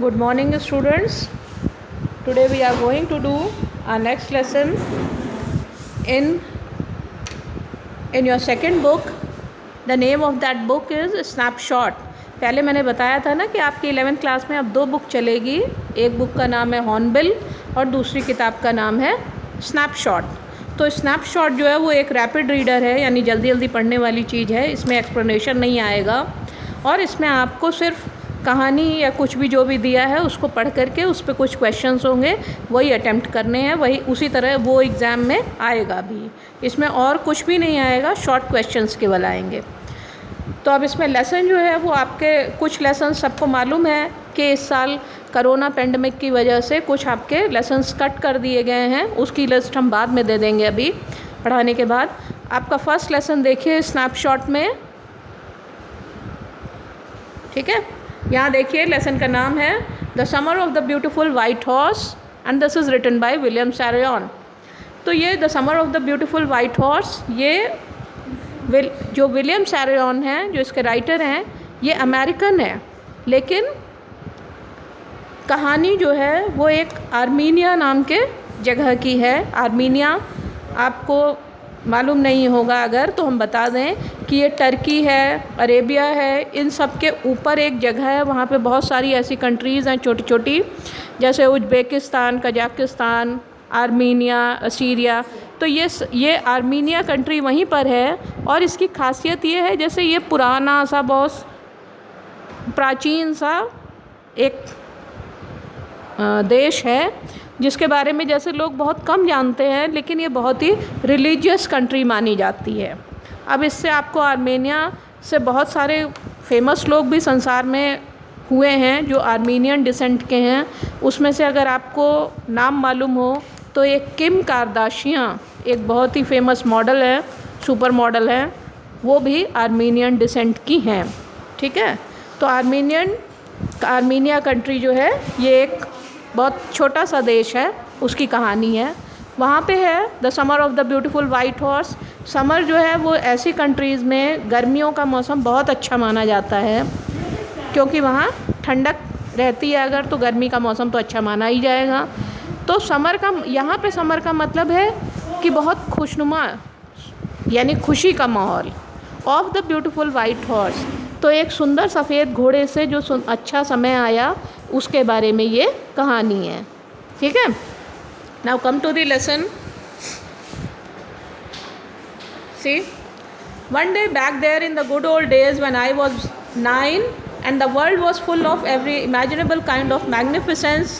Good morning, students. Today we are going to do our next lesson in your second book. The name of that book is Snapshot. पहले मैंने बताया था ना कि आपकी 11th class में अब 2 बुक चलेगी. एक बुक का नाम है हॉर्नबिल और दूसरी किताब का नाम है स्नैपशॉट. तो स्नैपशॉट जो है वो एक रैपिड रीडर है, यानी जल्दी जल्दी पढ़ने वाली चीज़ है. इसमें एक्सप्लेनेशन नहीं आएगा और इसमें आपको सिर्फ कहानी या कुछ भी जो भी दिया है उसको पढ़ करके उस पर कुछ क्वेश्चंस होंगे, वही अटेम्प्ट करने हैं, वही उसी तरह वो एग्ज़ाम में आएगा भी. इसमें और कुछ भी नहीं आएगा, शॉर्ट क्वेश्चंस केवल आएंगे. तो अब इसमें लेसन जो है वो आपके कुछ लेसन सबको मालूम है कि इस साल कोरोना पेंडेमिक की वजह से कुछ आपके लेसन्स कट कर दिए गए हैं. उसकी लिस्ट हम बाद में दे देंगे अभी पढ़ाने के बाद. आपका फर्स्ट लेसन देखिए स्नैपशॉट में, ठीक है. यहाँ देखिए लेसन का नाम है the summer of the beautiful white horse and this is written by William Saroyan. तो ये the summer of the beautiful white horse, ये जो विलियम सैरियन हैं, जो इसके राइटर हैं, ये अमेरिकन है, लेकिन कहानी जो है वो एक आर्मीनिया नाम के जगह की है. आर्मीनिया आपको मालूम नहीं होगा अगर, तो हम बता दें कि ये टर्की है, अरेबिया है, इन सब के ऊपर एक जगह है. वहाँ पे बहुत सारी ऐसी कंट्रीज़ हैं छोटी छोटी, जैसे उज़्बेकिस्तान, कजाकिस्तान, आर्मीनिया, सीरिया. तो ये आर्मीनिया कंट्री वहीं पर है. और इसकी खासियत ये है, जैसे ये पुराना सा, बहुत प्राचीन सा एक देश है जिसके बारे में जैसे लोग बहुत कम जानते हैं, लेकिन ये बहुत ही रिलीजियस कंट्री मानी जाती है. अब इससे आपको आर्मेनिया से बहुत सारे फेमस लोग भी संसार में हुए हैं जो आर्मीनियन डिसेंट के हैं. उसमें से अगर आपको नाम मालूम हो तो एक किम कार्दाशियां, एक बहुत ही फेमस मॉडल है, सुपर मॉडल है, वो भी आर्मीनियन डिसेंट की हैं, ठीक है. तो आर्मीनिया कंट्री जो है ये एक बहुत छोटा सा देश है, उसकी कहानी है. वहाँ पे है the summer of the beautiful white horse. Summer जो है वो ऐसी कंट्रीज़ में गर्मियों का मौसम बहुत अच्छा माना जाता है, क्योंकि वहाँ ठंडक रहती है अगर, तो गर्मी का मौसम तो अच्छा माना ही जाएगा. तो समर का, यहाँ पे समर का मतलब है कि बहुत खुशनुमा, यानी खुशी का माहौल. Of the beautiful white horse, तो एक सुंदर सफ़ेद घोड़े से जो अच्छा समय आया, उसके बारे में ये कहानी है, ठीक है. Now come to the lesson. See, one day back there in the good old days when I was 9 and the world was full of every imaginable kind of magnificence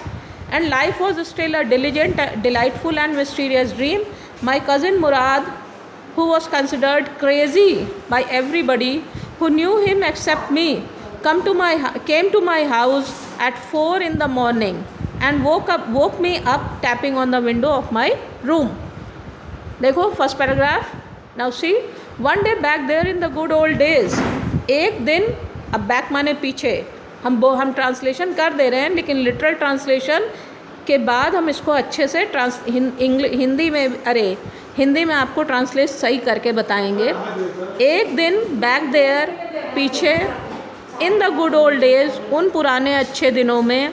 and life was still a diligent, delightful and mysterious dream. My cousin Murad, who was considered crazy by everybody who knew him except me, came to my house at 4 in the morning and woke me up tapping on the window of my room. देखो first paragraph. Now see, one day back there in the good old days. एक दिन, अब back माने पीछे, हम translation कर दे रहे हैं, लेकिन लिटरल ट्रांसलेशन के बाद हम इसको अच्छे से हिंदी में आपको ट्रांसलेट सही करके बताएंगे. एक दिन बैक देयर, पीछे, इन द गुड ओल्ड डेज, उन पुराने अच्छे दिनों में,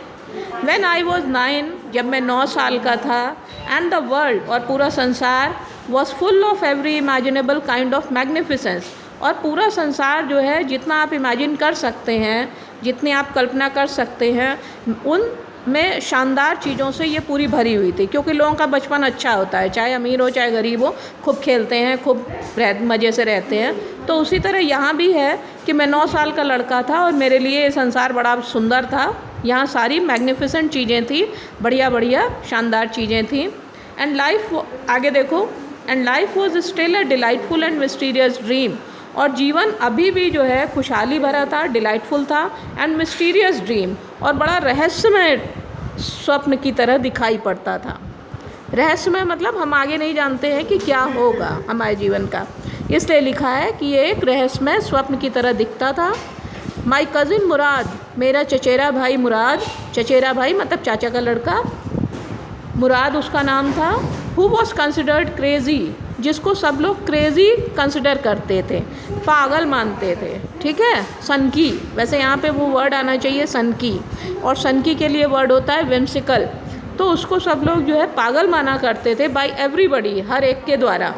व्हेन आई वॉज 9, जब मैं 9 साल का था, एंड द वर्ल्ड, और पूरा संसार, was full of every imaginable kind of magnificence, और पूरा संसार जो है जितना आप इमेजिन कर सकते हैं, जितनी आप कल्पना कर सकते हैं, उन में शानदार चीज़ों से ये पूरी भरी हुई थी. क्योंकि लोगों का बचपन अच्छा होता है, चाहे अमीर हो चाहे गरीब हो, खूब खेलते हैं, खूब मज़े से रहते हैं. तो उसी तरह यहाँ भी है कि मैं 9 साल का लड़का था और मेरे लिए ये संसार बड़ा सुंदर था. यहाँ सारी मैग्निफिसेंट चीज़ें थी, बढ़िया बढ़िया शानदार चीज़ें थी. एंड लाइफ, आगे देखो, and life was still a delightful and mysterious dream. और जीवन अभी भी जो है खुशहाली भरा था, डिलाइटफुल था, एंड मिस्टीरियस ड्रीम, और बड़ा रहस्यमय स्वप्न की तरह दिखाई पड़ता था. रहस्यमय मतलब हम आगे नहीं जानते हैं कि क्या होगा हमारे जीवन का, इसलिए लिखा है कि ये एक रहस्यमय स्वप्न की तरह दिखता था. माई कज़िन मुराद, मेरा चचेरा भाई मुराद, चचेरा भाई मतलब चाचा का लड़का, मुराद उसका नाम था. हु वॉज कंसिडर्ड क्रेज़ी, जिसको सब लोग क्रेज़ी कंसिडर करते थे, पागल मानते थे, ठीक है। सनकी, वैसे यहाँ पे वो वर्ड आना चाहिए सनकी, और सनकी के लिए वर्ड होता है विम्सिकल। तो उसको सब लोग जो है पागल माना करते थे, बाय एवरीबडी, हर एक के द्वारा।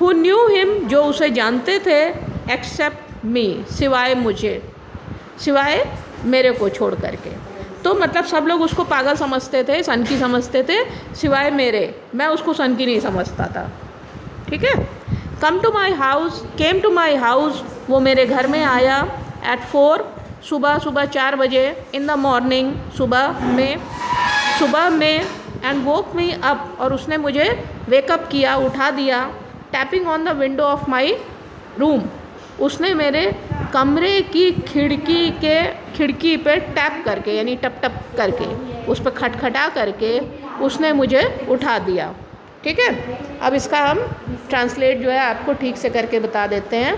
हु न्यू हिम, जो उसे जानते थे, एक्सेप्ट मी, सिवाय मुझे, सिवाय मेरे को छोड़ करके। तो मतलब सब लोग उसको पागल समझते थे, सनकी समझते थे, सिवाय मेरे, मैं उसको सनकी नहीं समझता था, ठीक है। केम टू माई हाउस, वो मेरे घर में आया, एट 4, सुबह 4 बजे, इन द मॉर्निंग, सुबह में, एंड वोक मी अप, और उसने मुझे वेकअप किया, उठा दिया, tapping on the window of my room, उसने मेरे कमरे की खिड़की पे टैप करके, यानी टप टप करके, उस पर खटखटा करके उसने मुझे उठा दिया, ठीक है। अब इसका हम ट्रांसलेट जो है आपको ठीक से करके बता देते हैं।